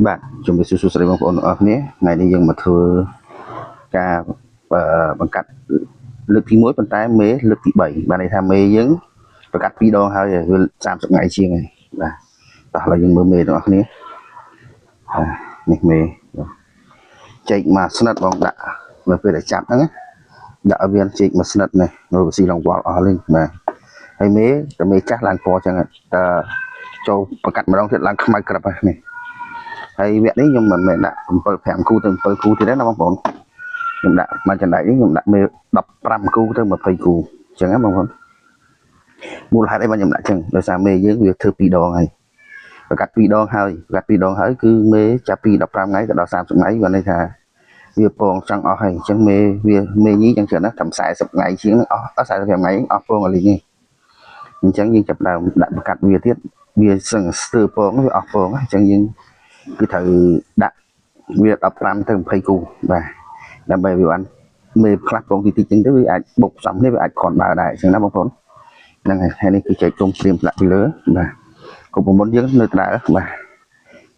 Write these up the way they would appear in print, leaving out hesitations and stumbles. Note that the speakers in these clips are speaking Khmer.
បាទជំរាបសួរស្រីបងប្អូនទាំងអស់គ្នាថ្ងៃនេះយើងមកធ្វើការបង្កាត់លើកទី1ប៉ុន្តែមេលើកទី3បានន័យថាមេយើងបង្កាត់2ដងហើយវា30ថ្ងៃជាងហើយបាទតោះឥឡូវយើងមើលមេទាំងអស់គ្នានេះមេចេកមកស្និតបងដាក់នៅពេលដែលចាប់ហ្នឹងដាក់ឲ្យវាចេកមកស្និតនេះមើលស៊ីឡងវល់អស់លេងបាទហើយមេតែមេចាស់ឡើងពណ៌ចឹងតើចូលបង្កាត់ម្ដងទៀតឡើងខ្មៅក្រឹបហ្នឹងហើយវគ្គនេះខ្ញុំមិនមែនដាក់7 5គូទៅ7គូទៀតទេណាបងប្អូនខ្ញុំដាក់មកចណ្ដែកនេះខ្ញុំដាក់មេ15គូទៅ20គូអញ្ចឹងណាបងប្អូនមូលហេតុអីបានខ្ញុំដាក់អញ្ចឹងដោយសារមេយើងវាធ្វើ2ដងហើយប្រកាស2ដងហើយប្រកាស2ដងហើយគឺមេចាប់ពី15ថ្ងៃទៅដល់30ថ្ងៃបានន័យថាវាពងចង់អស់ហើយអញ្ចឹងមេញីអញ្ចឹងច្រើនណាតាម40ថ្ងៃជាងអស់45ថ្ងៃអស់ពងអស់លីងនេះអញ្ចឹងយើងចាប់ដើមដាក់ប្រកាសវាទៀតវាសឹងស្ទើរពងវាអស់ពងអញ្ចឹងយើងគឺត្រូវដាក់វា15ទៅ20គូបាទដើម្បីវាបានមេខ្លះពងតិចៗចឹងទៅវាអាចបុកផ្សំនេះវាអាចគ្រាន់បើដែរអញ្ចឹងណាបងប្អូនហ្នឹងហើយនេះគឺចែកទុំព្រាមដាក់ពីលើបាទគប់មុនយើងនៅដដែលបាទ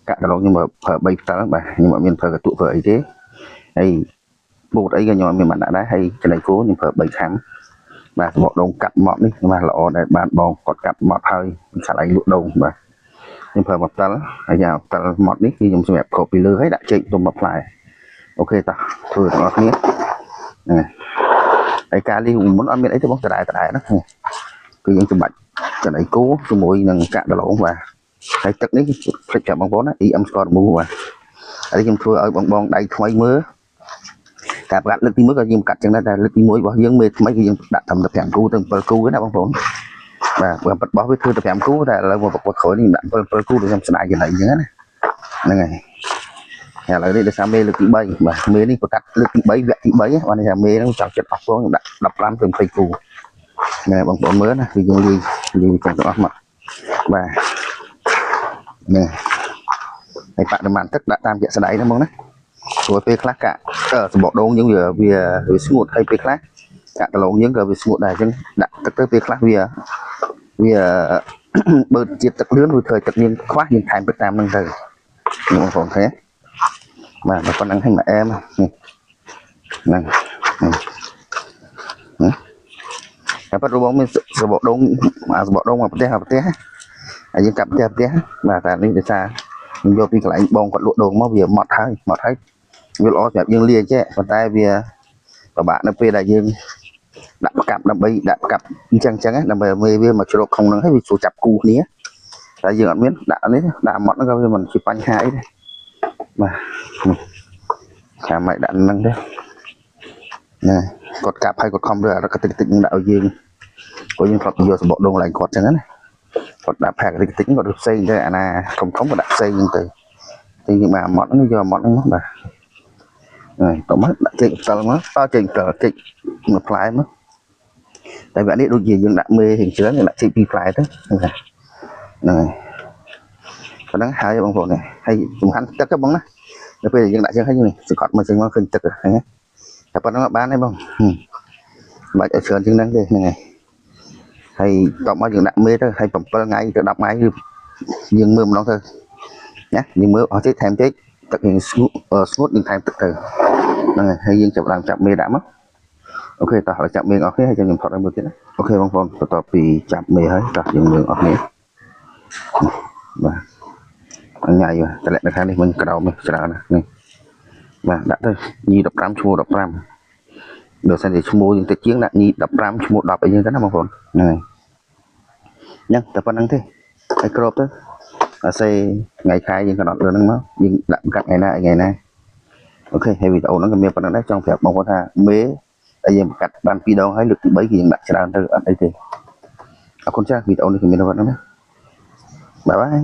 កាក់ដលងខ្ញុំប្រើ3ផ្តិលបាទខ្ញុំអត់មានប្រើកតុកប្រើអីទេហើយបូតអីក៏ខ្ញុំអត់មានបានដាក់ដែរហើយចំណីគោខ្ញុំប្រើ3ខាំបាទសម្បកដូងកាត់ម៉ត់នេះបាទល្អដែរបានបងគាត់កាត់ម៉ត់ហើយខាត់ឯងលក់ដូងបាទខ្ញុំប្រើ1ផ្តិលហើយយ៉ាងផ្តិលម៉ត់នេះគឺខ្ញុំសម្រាប់គ្របពីលើហើយដាក់ចេកទុំ1ផ្លែអូខេតោះធ្វើទាំងអស់គ្នាហ្នឹងហើយការលីមុនអត់មានអីទេបងដដែលណាគឺយើងសម្បាច់ចំណីគោជាមួយនឹងកាក់ដលងបាទហើយទឹកនេះភ្លេចចាំបងប្អូនណា EM ស្ករមូបាទហើយខ្ញុំធ្វើឲ្យបងដៃថ្មីមើលការប្រកាសលើកទី1ក៏យើងប្រកាសចឹងដែរតែលើកទី1របស់យើងមេថ្មីគឺយើងដាក់ត្រឹមតែ5គូទៅ7គូទេណាបងប្អូនបាទបើប៉ិតបោះវាធ្វើតែ5គូតែឥឡូវមកប្រកួតក្រោយនេះដាក់7គូដូចខ្ញុំស្ដាយចំណៃអញ្ចឹងណាហ្នឹងហើយឥឡូវនេះដោយសារមេលើកទី3បាទមេនេះប្រកាសលើកទី3វគ្គទី3បានន័យថាមេហ្នឹងចង់ចិត្តអស់ពងខ្ញុំដាក់15ទៅ20គូណែបងប្អូនមើលណាគឺយើងលាយទាំងអស់មកបាទនេះហើយបរិមាណទឹកដាក់តាមជាក់ស្ដែងណាបងណាព្រោះពេលខ្លះកាក់សម្បកដូងយើងវាស្ងួតហើយពេលខ្លះកាក់ដលងយើងក៏វាស្ងួតដែរអញ្ចឹងដាក់ទឹកទៅពេលខ្លះវាបើជាតិទឹកលឿនវាធ្វើទឹកយើងខ្វះយើងថែមទៅតាមហ្នឹងទៅបងប្អូនឃើញបាទតែប៉ុណ្្នឹងឲ្យមកអែមហ្នឹងតែប៉ុតរបស់មានសម្បកដូងសម្បកដូងមកប្រទេសហើយយើងកាប់ផ្ទះបាទតែនេះដោយសារខ្ញុំយកពីកន្លែងបងគាត់លក់ដូងមកវាម៉ត់ហើយវាល្អសម្រាប់យើងលាយចេះប៉ុន្តែវាពិបាកនៅពេលដែលយើងដាក់ប្រកាប់ដើម្បីដាក់ប្រកាប់អញ្ចឹងដើម្បីឲ្យមេវាមកជ្រកក្នុងហ្នឹងហើយវាស្រួលចាប់គូគ្នាតែយើងអត់មានដាក់នេះដាក់ម៉ត់ហ្នឹងក៏វាមិនជាបញ្ហាអីដែរបាទចាំមិនដាក់ហ្នឹងទេណាគាត់កាប់ហើយគាត់ខំរើអត់តិចនឹងដាក់ឲ្យយើងព្រោះយើងធ្លាប់យកសម្បកដូងឡើងគាត់អញ្ចឹងណាគាត់ដាក់ផាកតិចគាត់ផ្សេងទៅអាណាធំគាត់ដាក់ផ្សេងហ្នឹងទៅយើងបានម៉ត់ហ្នឹងយកម៉ត់ហ្នឹងមកបាទហើយតោះមកដាក់ចេកផ្តិលមកតចេកផ្តិលចេកមួយផ្លែមកតែវគ្គនេះដូចជាយើងដាក់មេរៀងច្រើនយើងដាក់ចេក2ផ្លែទៅហ្នឹងហើយប៉ុណ្ណឹងហើយបងប្អូនហើយសំខាន់ទឹកហ្នឹងបងណាដល់ពេលយើងដាក់ចឹងហើយនេះសង្កត់មកចឹងមកឃើញទឹកហ្នឹងតែប៉ុណ្ណឹងបានទេបងបាច់ឲ្យច្រើនជាងហ្នឹងទេហ្នឹងហើយតបមកយើងដាក់មេទៅហើយ7ថ្ងៃទៅ10ថ្ងៃគឺយើងមើលម្ដងទៅណាយើងមើលអស់ចេកថែមចេកទឹកយើងស្ងួតយើងថែមទឹកទៅហ្នឹងហើយយើងចាប់មេដាក់មកអូខេតោះចាប់មេអស់គ្នាហើយខ្ញុំថតឲ្យមើលទៀតណាអូខេបងប្អូនបន្ទាប់ពីចាប់មេហើយតោះយើងមើលអស់គ្នាបាទញ៉ៃតម្លាក់នៅខាងនេះមិនក្រោមច្រើនណានេះបាទដាក់ទៅញី15ឈ្មោះ15ដល់សិនជាឈ្មោះយើងតិចជាងដាក់ញី15ឈ្មោះ10អីចឹងទៅណាបងប្អូនហ្នឹងហើយញ៉ឹងតែប៉ុណ្្នឹងទេហើយគ្របទៅអាសេថ្ងៃខែយើងកំណត់លើហ្នឹងមកយើងដាក់កាត់ថ្ងៃណាអូខេហើយវីដេអូហ្នឹងក៏មានប៉ុណ្្នឹងដែរចង់ប្រាប់បងប្អូនថាមេតែយើងកាត់បាន2ដងហើយលើកទី3គឺយើងដាក់ច្រើនទៅអត់អីទេអរគុណចាស់វីដេអូនេះគឺមានប៉ុណ្្នឹងណាបាយបាយ